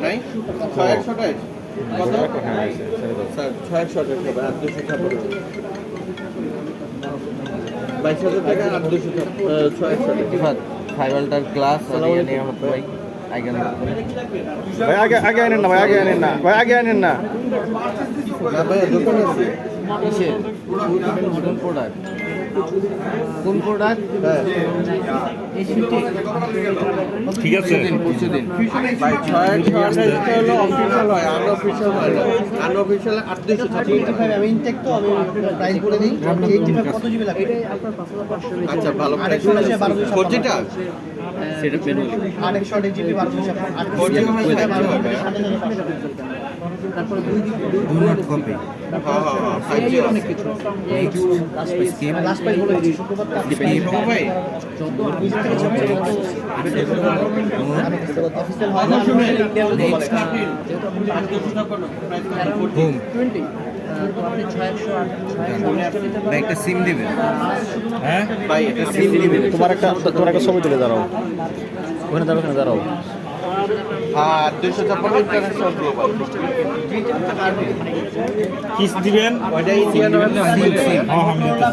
নাই 600 টাকা কত স্যার 600 টাকা হবে 800 টাকা পড়বে 22,000 টাকা 800 টাকা 600 টাকা ফাইবারটার গ্লাস আর ইয়ে নিয়ে হবে ভাই ভাই আগে আনেন না ভাই আগে আনেন না ভাই আগে আনেন না না ভাই দোকান আছে কিসের কোন প্রোডাক্ট কোন প্রোডাক্ট ঠিক আছে পরশুদিন ভাই 600 হলো অফিশিয়াল হয় আনঅফিশিয়াল হয় আনঅফিশিয়াল 875 আমি ইনটেক তো আমি প্রাইস বলে দিই 85 কত জিবি লাগবে আচ্ছা ভালো প্রাইস 4Gটা সেটা ম্যানুয়ালি 800 জিবি 1200 তারপর দুই নোট কপি হ্যাঁ অনেক কিছু লাস্ট প্রাইস বলে দিই শুক্রবার ভাই 14 অফিসিয়াল হয় না হোম 20 একটা সিম দিবেন হ্যাঁ ভাই একটা সিম দিবেন তোমার একটা ছবি তুলে দাঁড়াও ওখানে দাঁড়াও আর 256 ইন্টারন্যাশনাল গ্লোবাল কিস দিবেন ওইটা ইন্ডিয়ান সিম হ্যাঁ